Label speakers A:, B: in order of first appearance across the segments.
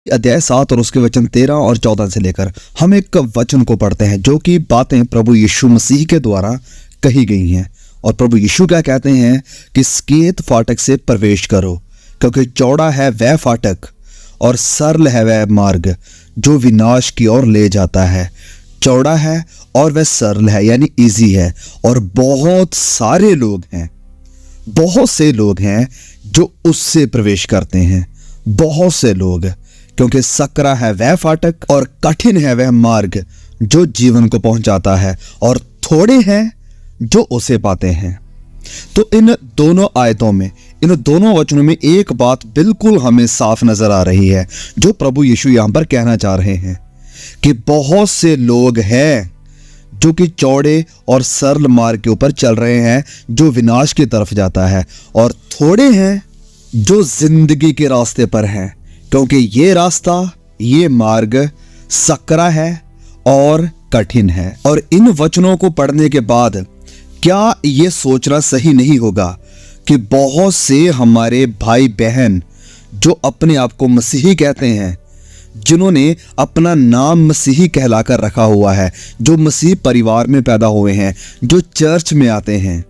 A: अध्याय 7 और उसके वचन 13 और 14 से लेकर हम एक वचन को पढ़ते हैं जो कि बातें प्रभु यीशु मसीह के द्वारा कही गई हैं। और प्रभु यीशु क्या कहते हैं कि स्केत फाटक से प्रवेश करो, क्योंकि चौड़ा है वह फाटक और सरल है वह मार्ग जो विनाश की ओर ले जाता है। चौड़ा है और वह सरल है, यानी इजी है, और बहुत सारे लोग हैं, बहुत से लोग हैं जो उससे प्रवेश करते हैं। बहुत से लोग, क्योंकि सकरा है वह फाटक और कठिन है वह मार्ग जो जीवन को पहुंचाता है, और थोड़े हैं जो उसे पाते हैं। तो इन दोनों आयतों में, इन दोनों वचनों में एक बात बिल्कुल हमें साफ नजर आ रही है जो प्रभु यीशु यहां पर कहना चाह रहे हैं कि बहुत से लोग हैं जो कि चौड़े और सरल मार्ग के ऊपर चल रहे हैं जो विनाश की तरफ जाता है, और थोड़े हैं जो जिंदगी के रास्ते पर हैं, क्योंकि ये रास्ता, ये मार्ग सकरा है और कठिन है। और इन वचनों को पढ़ने के बाद क्या ये सोचना सही नहीं होगा कि बहुत से हमारे भाई बहन जो अपने आप को मसीही कहते हैं, जिन्होंने अपना नाम मसीही कहलाकर रखा हुआ है, जो मसीह परिवार में पैदा हुए हैं, जो चर्च में आते हैं,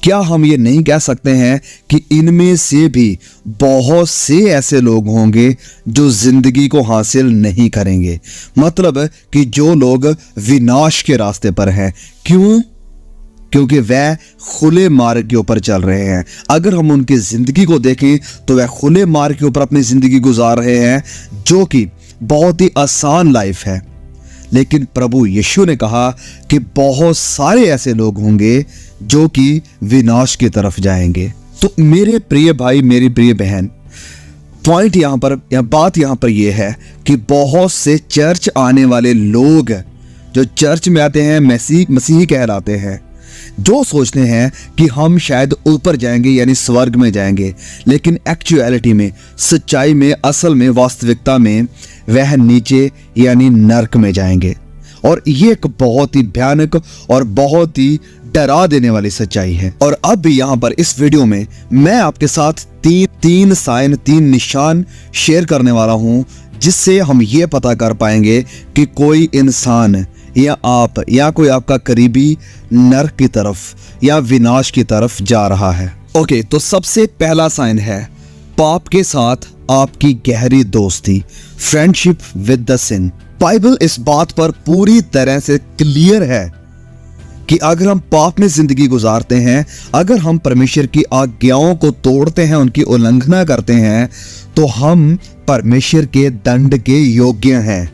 A: क्या हम ये नहीं कह सकते हैं कि इनमें से भी बहुत से ऐसे लोग होंगे जो जिंदगी को हासिल नहीं करेंगे? मतलब कि जो लोग विनाश के रास्ते पर हैं। क्यों? क्योंकि वह खुले मार्ग के ऊपर चल रहे हैं। अगर हम उनकी जिंदगी को देखें तो वह खुले मार्ग के ऊपर अपनी जिंदगी गुजार रहे हैं, जो कि बहुत ही आसान लाइफ है। लेकिन प्रभु यीशु ने कहा कि बहुत सारे ऐसे लोग होंगे जो कि विनाश की तरफ जाएंगे। तो मेरे प्रिय भाई, मेरी प्रिय बहन, पॉइंट यहां पर, बात यहां पर यह है कि बहुत से चर्च आने वाले लोग जो चर्च में आते हैं, मसीही कहलाते हैं, जो सोचते हैं कि हम शायद ऊपर जाएंगे, यानी स्वर्ग में जाएंगे, लेकिन एक्चुअलिटी में, सच्चाई में, असल में, वास्तविकता में वह नीचे यानी नरक में जाएंगे। और ये एक बहुत ही भयानक और बहुत ही डरा देने वाली सच्चाई है। और अब भी यहाँ पर इस वीडियो में मैं आपके साथ तीन साइन, 3 निशान शेयर करने वाला हूँ, जिससे हम ये पता कर पाएंगे कि कोई इंसान या आप या कोई आपका करीबी नरक की तरफ या विनाश की तरफ जा रहा है। ओके, तो सबसे पहला साइन है पाप के साथ आपकी गहरी दोस्ती, friendship with the sin. Bible इस बात पर पूरी तरह से क्लियर है कि अगर हम पाप में जिंदगी गुजारते हैं, अगर हम परमेश्वर की आज्ञाओं को तोड़ते हैं, उनकी उल्लंघना करते हैं, तो हम परमेश्वर के दंड के योग्य हैं।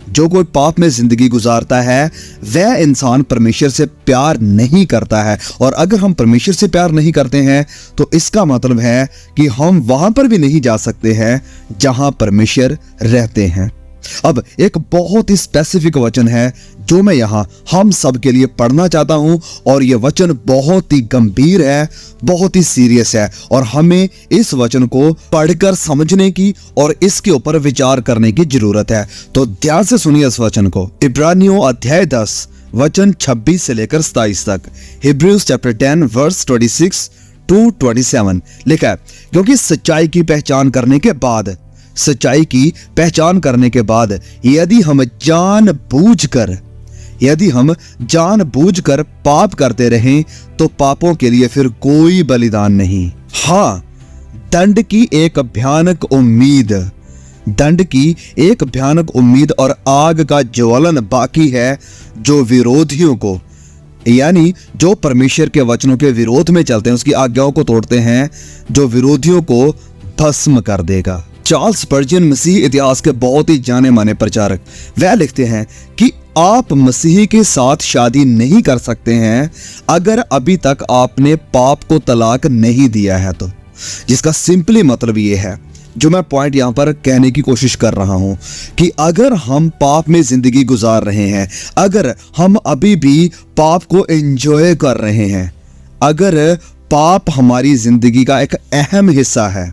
A: जो कोई पाप में जिंदगी गुजारता है वह इंसान परमेश्वर से प्यार नहीं करता है। और अगर हम परमेश्वर से प्यार नहीं करते हैं तो इसका मतलब है कि हम वहां पर भी नहीं जा सकते हैं जहां परमेश्वर रहते हैं। अब एक बहुत ही स्पेसिफिक वचन है जो मैं यहाँ हम सब के लिए पढ़ना चाहता हूं, और यह वचन बहुत ही गंभीर है, बहुत ही सीरियस है, और हमें इस वचन को पढ़कर समझने की और इसके ऊपर विचार करने की जरूरत है। तो ध्यान से सुनिए इस वचन को। इब्रानियों अध्याय 10 वचन 26 से लेकर 27 तक, हिब्रूज चैप्टर 10 वर्स 26 to 27 लिखा है, क्योंकि सच्चाई की पहचान करने के बाद, सच्चाई की पहचान करने के बाद यदि हम जानबूझकर पाप करते रहें तो पापों के लिए फिर कोई बलिदान नहीं। हाँ, दंड की एक भयानक उम्मीद और आग का ज्वलन बाकी है, जो विरोधियों को, यानी जो परमेश्वर के वचनों के विरोध में चलते हैं, उसकी आज्ञाओं को तोड़ते हैं, जो विरोधियों को भस्म कर देगा। चार्ल्स स्पर्जन, मसीह इतिहास के बहुत ही जाने माने प्रचारक, वह लिखते हैं कि आप मसीही के साथ शादी नहीं कर सकते हैं अगर अभी तक आपने पाप को तलाक नहीं दिया है। तो जिसका सिंपली मतलब ये है, जो मैं पॉइंट यहाँ पर कहने की कोशिश कर रहा हूँ, कि अगर हम पाप में जिंदगी गुजार रहे हैं, अगर हम अभी भी पाप को एंजॉय कर रहे हैं, अगर पाप हमारी जिंदगी का एक अहम हिस्सा है,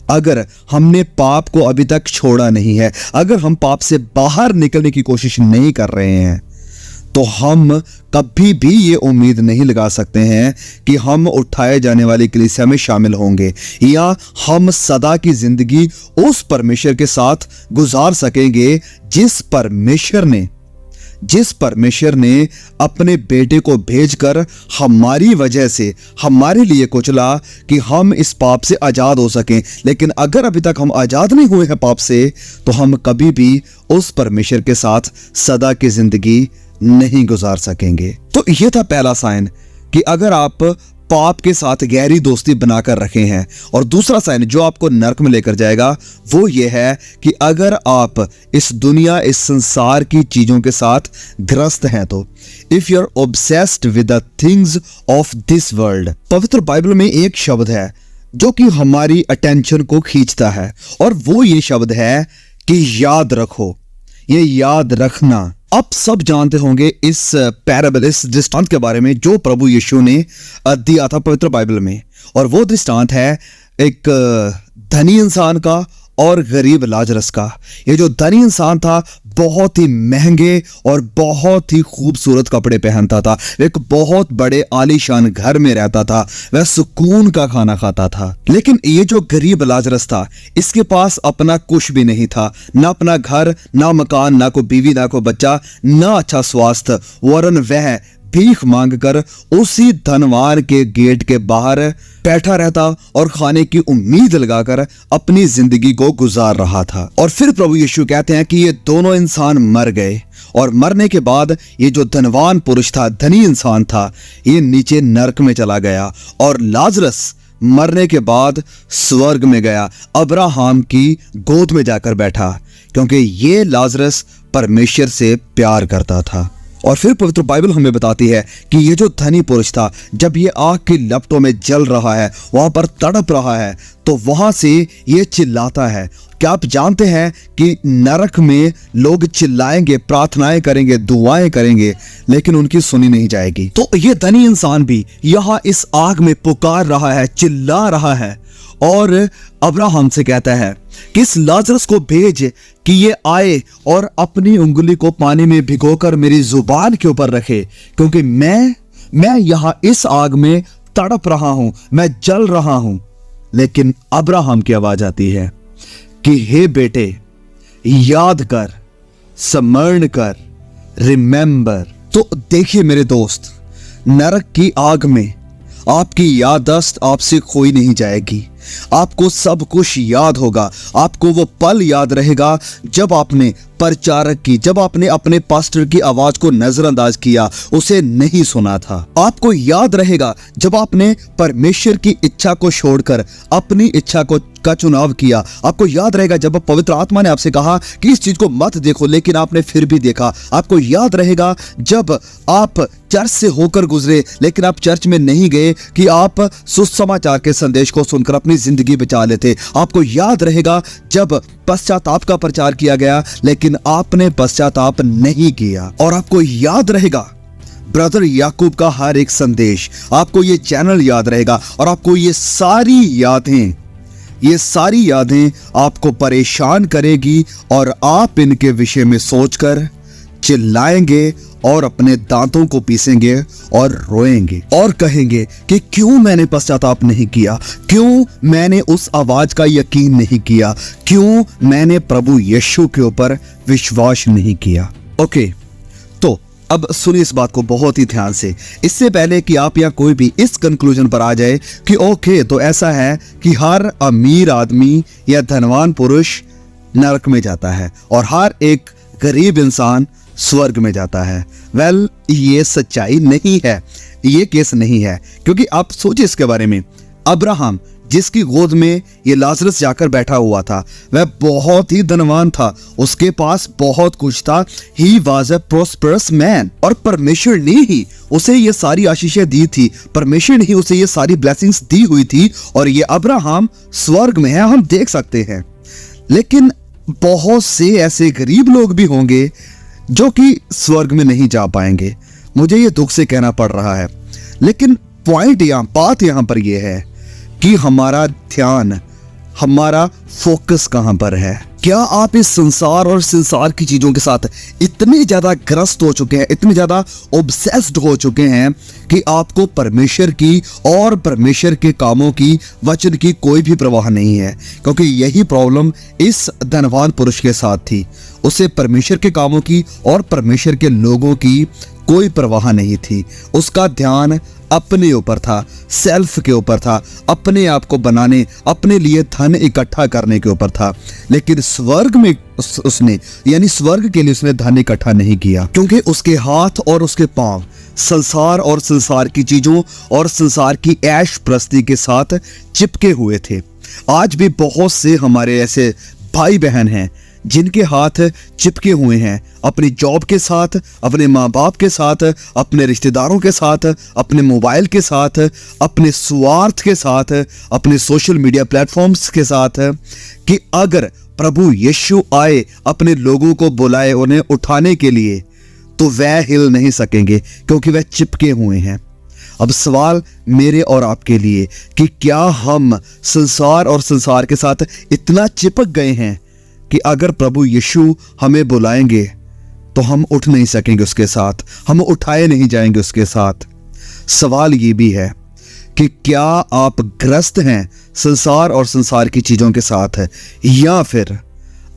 A: अगर हमने पाप को अभी तक छोड़ा नहीं है, अगर हम पाप से बाहर निकलने की कोशिश नहीं कर रहे हैं, तो हम कभी भी ये उम्मीद नहीं लगा सकते हैं कि हम उठाए जाने वाली कलीसिया में शामिल होंगे या हम सदा की जिंदगी उस परमेश्वर के साथ गुजार सकेंगे जिस परमेश्वर ने अपने बेटे को भेजकर हमारी वजह से हमारे लिए कुचला कि हम इस पाप से आजाद हो सकें। लेकिन अगर अभी तक हम आजाद नहीं हुए हैं पाप से, तो हम कभी भी उस परमेश्वर के साथ सदा की जिंदगी नहीं गुजार सकेंगे। तो यह था पहला साइन कि अगर आप पाप के साथ गहरी दोस्ती बनाकर रखे हैं। और दूसरा साइन जो आपको नरक में लेकर जाएगा वो ये है कि अगर आप इस दुनिया, इस संसार की चीजों के साथ ग्रस्त हैं, तो if you are obsessed with the things of this world. पवित्र बाइबल में एक शब्द है जो कि हमारी अटेंशन को खींचता है, और वो ये शब्द है कि याद रखो। ये याद रखना, आप सब जानते होंगे इस पैराबल, इस दृष्टांत के बारे में जो प्रभु यीशु ने दिया था पवित्र बाइबल में। और वो दृष्टांत है एक धनी इंसान का और गरीब लाजरस का। ये जो धनी इंसान था बहुत ही महंगे और बहुत ही खूबसूरत कपड़े पहनता था, एक बहुत बड़े आलीशान घर में रहता था, वह सुकून का खाना खाता था। लेकिन ये जो गरीब लाजरस था, इसके पास अपना कुछ भी नहीं था, ना अपना घर, ना मकान, ना कोई बीवी, ना कोई बच्चा, ना अच्छा स्वास्थ्य, वरन वह भीख मांगकर उसी धनवान के गेट के बाहर बैठा रहता और खाने की उम्मीद लगाकर अपनी जिंदगी को गुजार रहा था। और फिर प्रभु यीशु कहते हैं कि ये दोनों इंसान मर गए, और मरने के बाद ये जो धनवान पुरुष था, धनी इंसान था, ये नीचे नरक में चला गया, और लाजरस मरने के बाद स्वर्ग में गया, अब्राहम की गोद में जाकर बैठा, क्योंकि ये लाजरस परमेश्वर से प्यार करता था। और फिर पवित्र बाइबल हमें बताती है कि ये जो धनी पुरुष था, जब ये आग की लपटों में जल रहा है, वहां पर तड़प रहा है, तो वहां से ये चिल्लाता है। क्या आप जानते हैं कि नरक में लोग चिल्लाएंगे, प्रार्थनाएं करेंगे, दुआएं करेंगे, लेकिन उनकी सुनी नहीं जाएगी। तो ये धनी इंसान भी यहाँ इस आग में पुकार रहा है, चिल्ला रहा है, और अब्राहम से कहता है कि इस लाजरस को भेज कि ये आए और अपनी उंगली को पानी में भिगोकर मेरी जुबान के ऊपर रखे, क्योंकि मैं यहाँ इस आग में तड़प रहा हूं, मैं जल रहा हूं। लेकिन अब्राहम की आवाज आती है कि हे बेटे, याद कर, स्मरण कर, रिमेंबर। तो देखिए मेरे दोस्त, नरक की आग में आपकी याददाश्त आपसे खोई नहीं जाएगी। आपको सब कुछ याद होगा, आपको वो पल याद रहेगा जब आपने प्रचारक की, जब आपने अपने पास्टर की आवाज को नजरअंदाज किया, उसे नहीं सुना था। आपको याद रहेगा जब आपने परमेश्वर की इच्छा को छोड़कर अपनी इच्छा का चुनाव किया। आपको याद रहेगा जब पवित्र आत्मा ने आपसे कहा कि इस चीज को मत देखो, लेकिन आपने फिर भी देखा। आपको याद रहेगा जब आप चर्च से होकर गुजरे, लेकिन आप चर्च में नहीं गए कि आप सुसमाचार के संदेश को सुनकर अपनी जिंदगी बचा लेते। आपको याद रहेगा जब पश्चाताप का प्रचार किया गया, लेकिन आपने पश्चाताप नहीं किया। और आपको याद रहेगा ब्रदर याकूब का हर एक संदेश, आपको ये चैनल याद रहेगा, और आपको ये सारी यादें आपको परेशान करेगी, और आप इनके विषय में सोचकर चिल्लाएंगे और अपने दांतों को पीसेंगे और रोएंगे और कहेंगे कि क्यों मैंने पश्चाताप नहीं किया, क्यों मैंने उस आवाज का यकीन नहीं किया, क्यों मैंने प्रभु यीशु के ऊपर विश्वास नहीं किया। ओके, तो अब सुनिए इस बात को बहुत ही ध्यान से, इससे पहले कि आप या कोई भी इस कंक्लूजन पर आ जाए कि ओके, तो ऐसा है कि हर अमीर आदमी या धनवान पुरुष नरक में जाता है और हर एक गरीब इंसान स्वर्ग में जाता है। वेल, ये सच्चाई नहीं है, ये केस नहीं है। क्योंकि आप सोचिए इसके बारे में, अब्राहम जिसकी गोद में ये लाजरस जाकर बैठा हुआ था, वह बहुत ही धनवान था, उसके पास बहुत कुछ था। He was a prosperous man, और परमेश्वर ने ही उसे ये सारी आशीषें दी थी, परमेश्वर ने ही उसे ये सारी ब्लेसिंग्स दी हुई थी, और ये अब्राहम स्वर्ग में है, हम देख सकते हैं। लेकिन बहुत से ऐसे गरीब लोग भी होंगे जो कि स्वर्ग में नहीं जा पाएंगे। मुझे ये दुख से कहना पड़ रहा है, लेकिन बात यहां पर यह है कि हमारा ध्यान, हमारा फोकस कहां पर है। क्या आप इस संसार और संसार की चीजों के साथ इतने ज्यादा ग्रस्त हो चुके हैं, इतने ज्यादा ऑब्सेस्ड हो चुके हैं कि आपको परमेश्वर की और परमेश्वर के कामों की, वचन की कोई भी परवाह नहीं है? क्योंकि यही प्रॉब्लम इस धनवान पुरुष के साथ थी। उसे परमेश्वर के कामों की और परमेश्वर के लोगों की कोई परवाह नहीं थी। उसका ध्यान अपने ऊपर था, सेल्फ के ऊपर था, अपने आप को बनाने, अपने लिए धन इकट्ठा करने के ऊपर था। लेकिन स्वर्ग में उसने यानी स्वर्ग के लिए उसने धन इकट्ठा नहीं किया, क्योंकि उसके हाथ और उसके पांव संसार और संसार की चीजों और संसार की ऐश प्रस्ती के साथ चिपके हुए थे। आज भी बहुत से हमारे ऐसे भाई बहन हैं जिनके हाथ चिपके हुए हैं अपनी जॉब के साथ, अपने माँ बाप के साथ, अपने रिश्तेदारों के साथ, अपने मोबाइल के साथ, अपने स्वार्थ के साथ, अपने सोशल मीडिया प्लेटफॉर्म्स के साथ, कि अगर प्रभु यीशु आए, अपने लोगों को बुलाए उन्हें उठाने के लिए, तो वह हिल नहीं सकेंगे क्योंकि वह चिपके हुए हैं। अब सवाल मेरे और आपके लिए कि क्या हम संसार और संसार के साथ इतना चिपक गए हैं कि अगर प्रभु यीशु हमें बुलाएंगे तो हम उठ नहीं सकेंगे उसके साथ, हम उठाए नहीं जाएंगे उसके साथ? सवाल ये भी है कि क्या आप ग्रस्त हैं संसार और संसार की चीजों के साथ, या फिर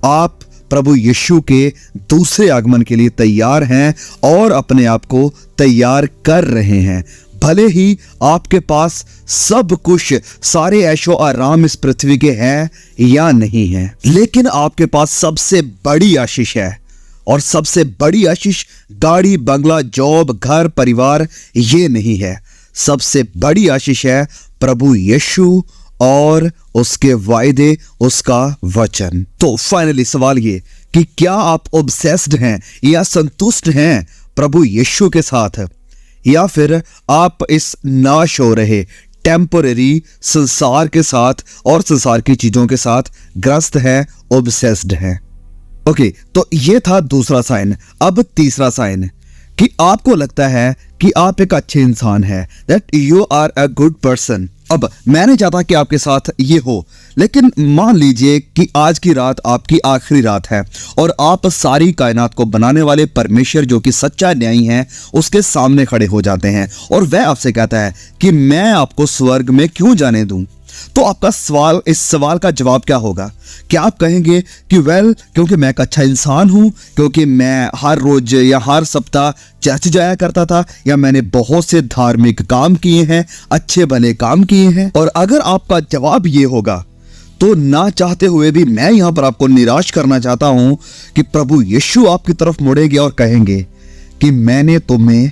A: आप प्रभु यीशु के दूसरे आगमन के लिए तैयार हैं और अपने आप को तैयार कर रहे हैं? भले ही आपके पास सब कुछ, सारे ऐशो आराम इस पृथ्वी के हैं या नहीं है, लेकिन आपके पास सबसे बड़ी आशीष है। और सबसे बड़ी आशीष गाड़ी, बंगला, जॉब, घर, परिवार ये नहीं है। सबसे बड़ी आशीष है प्रभु यीशु और उसके वायदे, उसका वचन। तो फाइनली सवाल ये कि क्या आप ऑब्सेस्ड हैं या संतुष्ट हैं प्रभु यीशु के साथ, या फिर आप इस नाश हो रहे टेम्पररी संसार के साथ और संसार की चीजों के साथ ग्रस्त है, ऑब्सेस्ड है? ओके, तो ये था दूसरा साइन। अब तीसरा साइन कि आपको लगता है कि आप एक अच्छे इंसान हैं, that you are a good person. अब मैं नहीं चाहता कि आपके साथ ये हो, लेकिन मान लीजिए कि आज की रात आपकी आखिरी रात है और आप सारी कायनात को बनाने वाले परमेश्वर, जो कि सच्चा न्यायी है, उसके सामने खड़े हो जाते हैं और वह आपसे कहता है कि मैं आपको स्वर्ग में क्यों जाने दूं? तो आपका सवाल, इस सवाल का जवाब क्या होगा? क्या आप कहेंगे कि क्योंकि मैं एक अच्छा इंसान हूं, क्योंकि मैं हर रोज या हर सप्ताह चर्च जाया करता था, या मैंने बहुत से धार्मिक काम किए हैं, अच्छे भले काम किए हैं? और अगर आपका जवाब ये होगा, तो ना चाहते हुए भी मैं यहां पर आपको निराश करना चाहता हूं कि प्रभु यीशु आपकी तरफ मुड़ेंगे और कहेंगे कि मैंने तुम्हें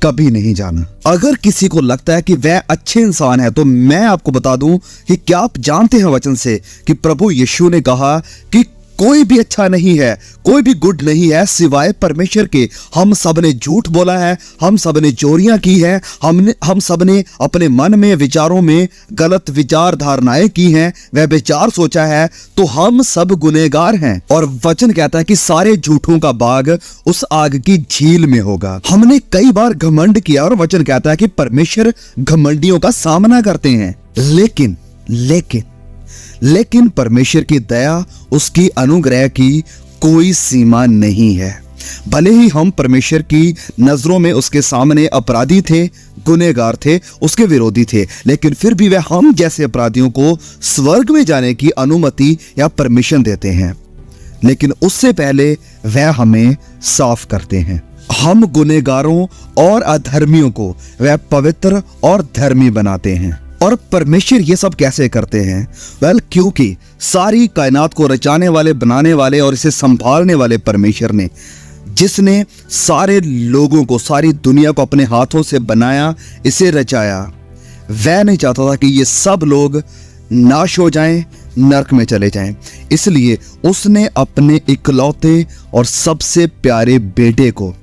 A: कभी नहीं जाना। अगर किसी को लगता है कि वह अच्छे इंसान है, तो मैं आपको बता दूं कि क्या आप जानते हैं वचन से कि प्रभु यीशु ने कहा कि कोई भी अच्छा नहीं है, कोई भी गुड नहीं है सिवाय परमेश्वर के। हम सब ने झूठ बोला है, हम सब ने चोरियां की है, हम सब ने अपने मन में, विचारों में गलत विचार धारणाएं की हैं, वह विचार सोचा है, तो हम सब गुनहगार हैं। और वचन कहता है कि सारे झूठों का बाग उस आग की झील में होगा। हमने कई बार घमंड किया और वचन कहता है कि परमेश्वर घमंडियों का सामना करते हैं। लेकिन परमेश्वर की दया, उसकी अनुग्रह की कोई सीमा नहीं है। भले ही हम परमेश्वर की नजरों में उसके सामने अपराधी थे, गुनहगार थे, उसके विरोधी थे, लेकिन फिर भी वह हम जैसे अपराधियों को स्वर्ग में जाने की अनुमति या परमिशन देते हैं। लेकिन उससे पहले वह हमें साफ करते हैं। हम गुनहगारों और अधर्मियों को वह पवित्र और धर्मी बनाते हैं। और परमेश्वर ये सब कैसे करते हैं? क्योंकि सारी कायनात को रचाने वाले, बनाने वाले और इसे संभालने वाले परमेश्वर ने, जिसने सारे लोगों को, सारी दुनिया को अपने हाथों से बनाया, इसे रचाया, वह नहीं चाहता था कि ये सब लोग नाश हो जाएं, नरक में चले जाएं। इसलिए उसने अपने इकलौते और सबसे प्यारे बेटे को,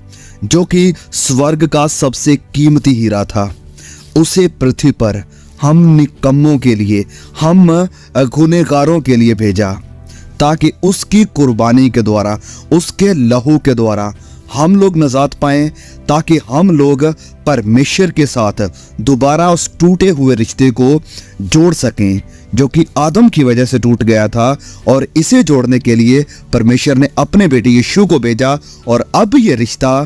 A: जो कि स्वर्ग का सबसे कीमती हीरा था, उसे पृथ्वी पर हम निकम्मों के लिए, हम गुनहगारों के लिए भेजा, ताकि उसकी कुर्बानी के द्वारा, उसके लहू के द्वारा हम लोग नजात पाएं, ताकि हम लोग परमेश्वर के साथ दोबारा उस टूटे हुए रिश्ते को जोड़ सकें। जो कि आदम की वजह से टूट गया था, और इसे जोड़ने के लिए परमेश्वर ने अपने बेटे यीशु को भेजा, और अब ये रिश्ता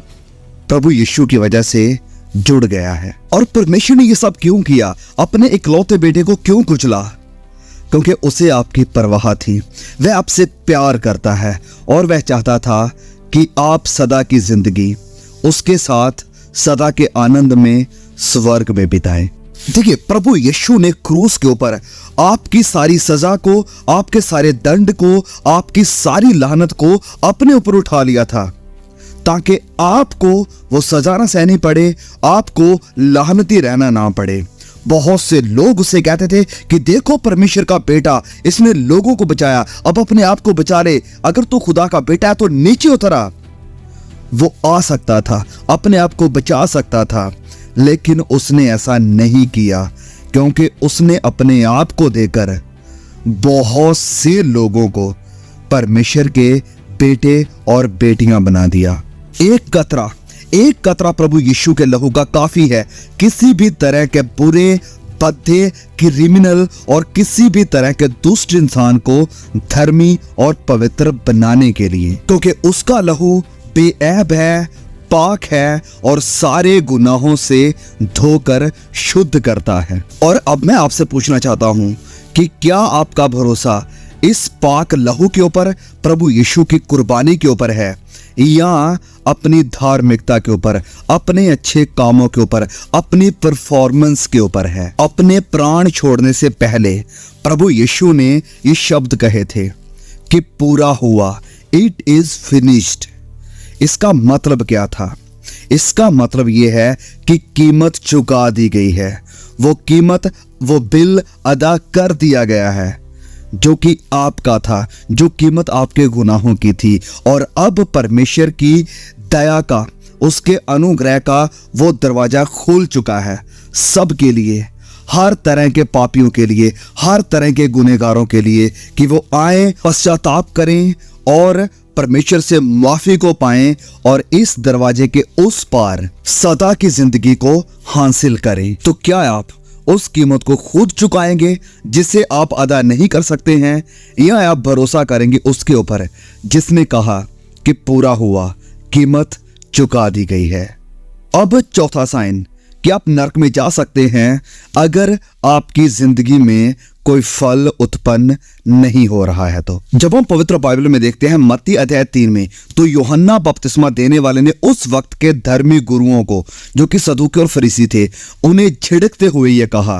A: प्रभु यीशु की वजह से जुड़ गया है। और परमेश्वर ने ये सब क्यों किया? अपने इकलौते बेटे को क्यों कुचला? क्योंकि उसे आपकी परवाह थी। वह आपसे प्यार करता है और वह चाहता था कि आप सदा की जिंदगी उसके साथ सदा के आनंद में स्वर्ग में बिताएं। देखिए, प्रभु यीशु ने क्रूस के ऊपर आपकी सारी सजा को, आपके सारे दंड को, आपकी सारी लानत को अपने ऊपर उठा लिया था, ताकि आपको वो सजा ना सहनी पड़े, आपको लानती रहना ना पड़े। बहुत से लोग उसे कहते थे कि देखो परमेश्वर का बेटा, इसने लोगों को बचाया, अब अपने आप को बचा ले। अगर तू खुदा का बेटा है तो नीचे उतरा। वो आ सकता था, अपने आप को बचा सकता था, लेकिन उसने ऐसा नहीं किया, क्योंकि उसने अपने आप को देकर बहुत से लोगों को परमेश्वर के बेटे और बेटियां बना दिया। एक कतरा प्रभु यीशु के लहू का काफी है किसी भी तरह के बुरे, बद्दे, क्रिमिनल और किसी भी तरह के दुष्ट इंसान को धर्मी और पवित्र बनाने के लिए, क्योंकि उसका लहू बेऐब है, पाक है और सारे गुनाहों से धोकर शुद्ध करता है। और अब मैं आपसे पूछना चाहता हूं कि क्या आपका भरोसा इस पाक लहू के ऊपर, प्रभु यीशु की कुर्बानी के ऊपर है, या अपनी धार्मिकता के ऊपर, अपने अच्छे कामों के ऊपर, अपनी परफॉर्मेंस के ऊपर है? अपने प्राण छोड़ने से पहले प्रभु यीशु ने ये शब्द कहे थे कि पूरा हुआ, इट इज फिनिश्ड। इसका मतलब क्या था? इसका मतलब यह है कि कीमत चुका दी गई है। वो कीमत, वो बिल अदा कर दिया गया है जो कि आपका था, जो कीमत आपके गुनाहों की थी। और अब परमेश्वर की दया का, उसके अनुग्रह का वो दरवाजा खुल चुका है सबके लिए, हर तरह के पापियों के लिए, हर तरह के गुनहगारों के लिए, कि वो आए, पश्चाताप करें और परमेश्वर से माफी को पाएं और इस दरवाजे के उस पार सदा की जिंदगी को हासिल करें। तो क्या आप उस कीमत को खुद चुकाएंगे जिसे आप अदा नहीं कर सकते हैं, या आप भरोसा करेंगे उसके ऊपर जिसने कहा कि पूरा हुआ, कीमत चुका दी गई है? अब चौथा साइन कि आप नरक में जा सकते हैं अगर आपकी जिंदगी में कोई फल उत्पन्न नहीं हो रहा है। तो जब हम पवित्र बाइबल में देखते हैं मत्ती अध्याय 3 में, तो यूहन्ना बपतिस्मा देने वाले ने उस वक्त के धर्मी गुरुओं को, जो कि सदूकी और फरीसी थे, उन्हें झिड़कते हुए यह कहा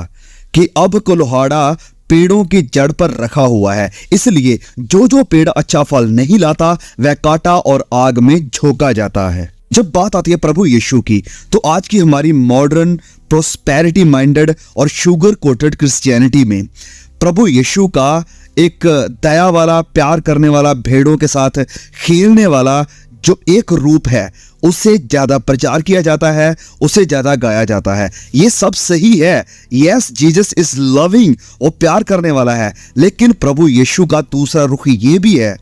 A: कि अब कुल्हाड़ा पेड़ों की जड़ पर रखा हुआ है, इसलिए जो जो पेड़ अच्छा फल नहीं लाता वह काटा और आग में झोंका जाता है। जब बात आती है प्रभु यीशु की, तो आज की हमारी मॉडर्न प्रोस्पेरिटी माइंडेड और शुगर कोटेड क्रिश्चियनिटी में प्रभु यीशु का एक दया वाला, प्यार करने वाला, भेड़ों के साथ खेलने वाला जो एक रूप है, उसे ज्यादा प्रचार किया जाता है, उसे ज्यादा गाया जाता है। ये सब सही है, यस जीसस इज लविंग, वो प्यार करने वाला है, लेकिन प्रभु यीशु का दूसरा रुख ये भी है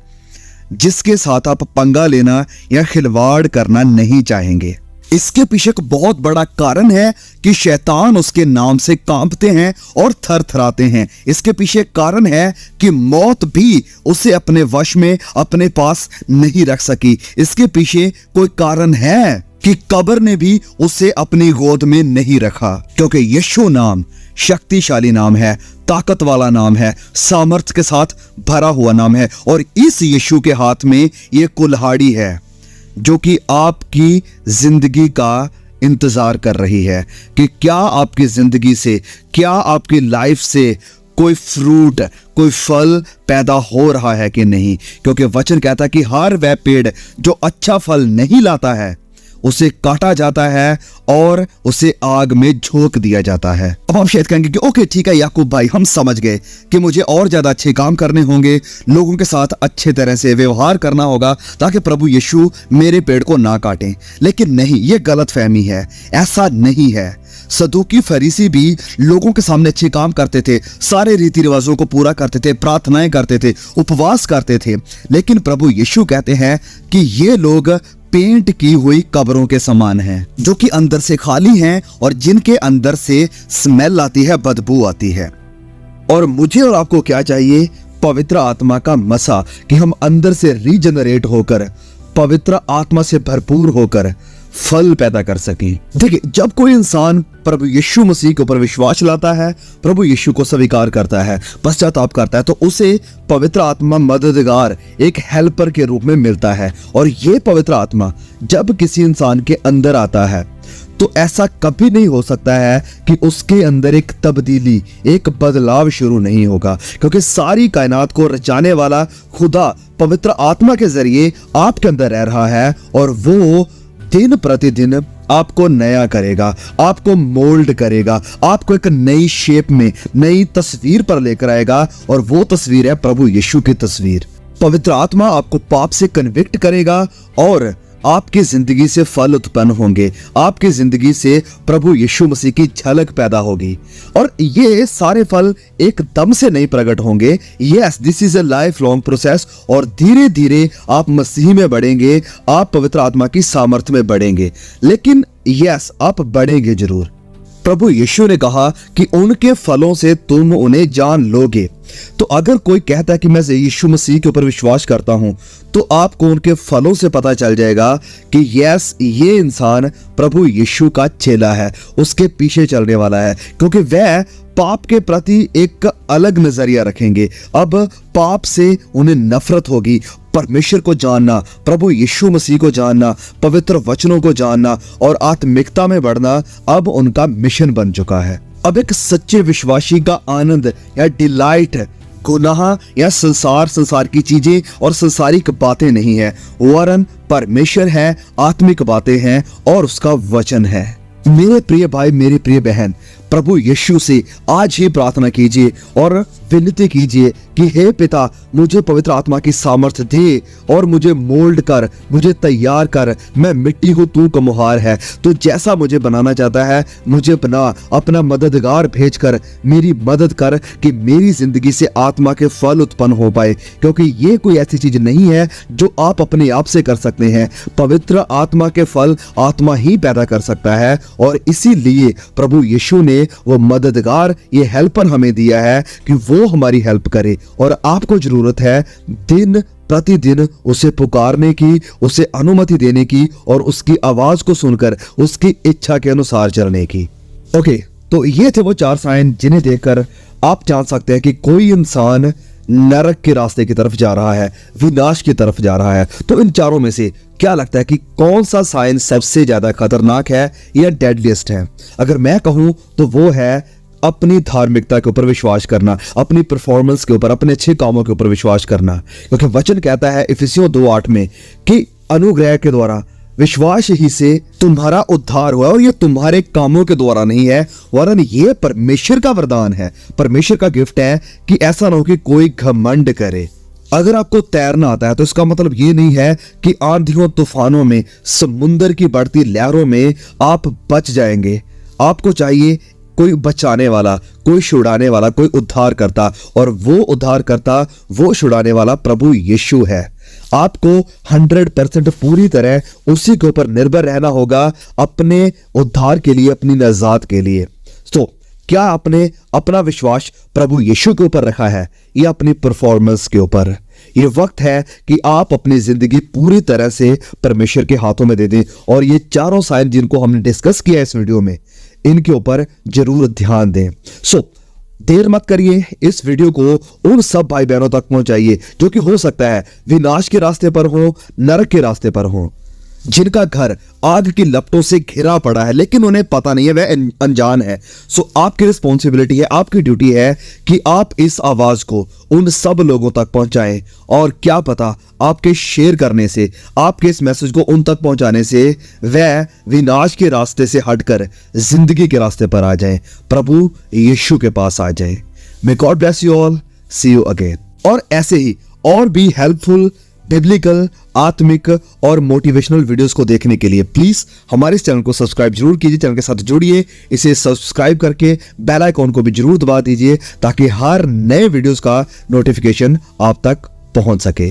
A: जिसके साथ आप पंगा लेना या खिलवाड़ करना नहीं चाहेंगे। इसके पीछे एक बहुत बड़ा कारण है कि शैतान उसके नाम से कांपते हैं और थरथराते हैं। इसके पीछे कारण है कि मौत भी उसे अपने वश में, अपने पास नहीं रख सकी। इसके पीछे कोई कारण है कि कब्र ने भी उसे अपनी गोद में नहीं रखा, क्योंकि यीशु नाम शक्तिशाली नाम है, ताकत वाला नाम है, सामर्थ्य के साथ भरा हुआ नाम है। और इस यीशु के हाथ में ये कुल्हाड़ी है जो कि आपकी जिंदगी का इंतजार कर रही है कि क्या आपकी जिंदगी से, क्या आपकी लाइफ से कोई फ्रूट, कोई फल पैदा हो रहा है कि नहीं। क्योंकि वचन कहता है कि हर वह पेड़ जो अच्छा फल नहीं लाता है उसे काटा जाता है और उसे आग में झोंक दिया जाता है। अब हम शायद कहेंगे कि ओके ठीक है याकूब भाई, हम समझ गए कि मुझे और ज्यादा अच्छे काम करने होंगे, लोगों के साथ अच्छे तरह से व्यवहार करना होगा ताकि प्रभु यीशु मेरे पेड़ को ना काटें। लेकिन नहीं, ये गलत फहमी है, ऐसा नहीं है। सदूकी फरीसी भी लोगों के सामने अच्छे काम करते थे, सारे रीति रिवाजों को पूरा करते थे, प्रार्थनाएं करते थे, उपवास करते थे, लेकिन प्रभु यीशु कहते हैं कि ये लोग पेंट की हुई कब्रों के समान हैं, जो कि अंदर से खाली हैं और जिनके अंदर से स्मेल आती है, बदबू आती है। और मुझे और आपको क्या चाहिए? पवित्र आत्मा का मसा, कि हम अंदर से रीजनरेट होकर पवित्र आत्मा से भरपूर होकर फल पैदा कर सकें। देखिए, जब कोई इंसान प्रभु यीशु मसीह के ऊपर विश्वास लाता है, प्रभु यीशु को स्वीकार करता है, पश्चाताप करता है, तो उसे पवित्र आत्मा मददगार, एक हेल्पर के रूप में मिलता है। और ये पवित्र आत्मा जब किसी इंसान के अंदर आता है तो ऐसा कभी नहीं हो सकता है कि उसके अंदर एक तब्दीली, एक बदलाव शुरू नहीं होगा, क्योंकि सारी कायनात को रचाने वाला खुदा पवित्र आत्मा के जरिए आपके अंदर रह रहा है और वो दिन प्रतिदिन आपको नया करेगा, आपको मोल्ड करेगा, आपको एक नई शेप में, नई तस्वीर पर लेकर आएगा। और वो तस्वीर है प्रभु यीशु की तस्वीर। पवित्र आत्मा आपको पाप से कन्विक्ट करेगा और आपकी जिंदगी से फल उत्पन्न होंगे, आपकी जिंदगी से प्रभु यीशु मसीह की झलक पैदा होगी। और ये सारे फल एकदम से नहीं प्रकट होंगे। Yes, this is a life long process. और धीरे धीरे आप मसीह में बढ़ेंगे, आप पवित्र आत्मा की सामर्थ्य में बढ़ेंगे। लेकिन यस, आप बढ़ेंगे जरूर। प्रभु यीशु ने कहा कि उनके फलों से तुम उन्हें जान लोगे। तो अगर कोई कहता है कि मैं यीशु मसीह के ऊपर विश्वास करता हूं, तो आपको उनके फलों से पता चल जाएगा कि यस, ये इंसान प्रभु यीशु का चेला है, उसके पीछे चलने वाला है, क्योंकि वह पाप के प्रति एक अलग नजरिया रखेंगे। अब पाप से उन्हें नफरत होगी। परमेश्वर को जानना, प्रभु यीशु मसीह को जानना, पवित्र वचनों को जानना और आत्मिकता में बढ़ना अब उनका मिशन बन चुका है। अब एक सच्चे विश्वासी का आनंद या डिलाइट गुनाह या संसार की चीजें और संसारिक बातें नहीं है, वरन परमेश्वर है, आत्मिक बातें हैं और उसका वचन है। मेरे प्रिय भाई, मेरी प्रिय बहन, प्रभु यीशु से आज ही प्रार्थना कीजिए और विनती कीजिए कि हे पिता, मुझे पवित्र आत्मा की सामर्थ्य दे और मुझे मोल्ड कर, मुझे तैयार कर। मैं मिट्टी हूँ, तू कुम्हार है, तो जैसा मुझे बनाना चाहता है मुझे बना। अपना मददगार भेजकर मेरी मदद कर कि मेरी जिंदगी से आत्मा के फल उत्पन्न हो पाए, क्योंकि ये कोई ऐसी चीज नहीं है जो आप अपने आप से कर सकते हैं। पवित्र आत्मा के फल आत्मा ही पैदा कर सकता है। और इसीलिए प्रभु यीशु ने वो मददगार, ये हेल्पर हमें दिया है कि वो हमारी हेल्प करे। और आपको जरूरत है दिन प्रतिदिन उसे पुकारने की, उसे अनुमति देने की और उसकी आवाज को सुनकर उसकी इच्छा के अनुसार चलने की। ओके, तो ये थे वो 4 साइन जिन्हें देखकर आप जान सकते हैं कि कोई इंसान नरक के रास्ते की तरफ जा रहा है, विनाश की तरफ जा रहा है। तो इन चारों में से क्या लगता है कि कौन सा साइन सबसे ज्यादा खतरनाक है या डेडलिएस्ट है? अगर मैं कहूं तो वो है अपनी धार्मिकता के ऊपर विश्वास करना, अपनी परफॉर्मेंस के ऊपर, अपने अच्छे कामों के ऊपर विश्वास करना। क्योंकि वचन कहता है इफिसियों 2:8 में कि अनुग्रह के द्वारा, विश्वास ही से तुम्हारा उद्धार हुआ, और ये तुम्हारे कामों के द्वारा नहीं है, वरन ये परमेश्वर का वरदान है, परमेश्वर का गिफ्ट है, कि ऐसा ना हो कि कोई घमंड करे। अगर आपको तैरना आता है तो इसका मतलब ये नहीं है कि आंधियों तूफानों में, समुंदर की बढ़ती लहरों में आप बच जाएंगे। आपको चाहिए कोई बचाने वाला, कोई छुड़ाने वाला, कोई उद्धार करता, और वो उद्धार करता, वो छुड़ाने वाला प्रभु यीशु है। आपको 100% पूरी तरह उसी के ऊपर निर्भर रहना होगा अपने उद्धार के लिए, अपनी नजात के लिए। तो क्या आपने अपना विश्वास प्रभु यीशु के ऊपर रखा है या अपनी परफॉर्मेंस के ऊपर? ये वक्त है कि आप अपनी जिंदगी पूरी तरह से परमेश्वर के हाथों में दे दें। और ये चारों साइन जिनको हमने डिस्कस किया इस वीडियो में, इनके ऊपर जरूर ध्यान दें। देर मत करिए, इस वीडियो को उन सब भाई बहनों तक पहुंचाइए जो कि हो सकता है विनाश के रास्ते पर हो, नरक के रास्ते पर हो, जिनका घर आग की लपटों से घिरा पड़ा है लेकिन उन्हें पता नहीं है, वह अनजान है। सो आपकी रिस्पॉन्सिबिलिटी है, आपकी ड्यूटी है कि आप इस आवाज को उन सब लोगों तक पहुंचाएं। और क्या पता आपके शेयर करने से, आपके इस मैसेज को उन तक पहुंचाने से वह विनाश के रास्ते से हटकर जिंदगी के रास्ते पर आ जाएं, प्रभु यीशु के पास आ जाएं। May God bless you all, see you again. और ऐसे ही और भी हेल्पफुल, बिब्लिकल, आत्मिक और मोटिवेशनल वीडियोस को देखने के लिए प्लीज हमारे इस चैनल को सब्सक्राइब जरूर कीजिए, चैनल के साथ जुड़िए, इसे सब्सक्राइब करके बेल आइकॉन को भी जरूर दबा दीजिए ताकि हर नए वीडियोस का नोटिफिकेशन आप तक पहुंच सके।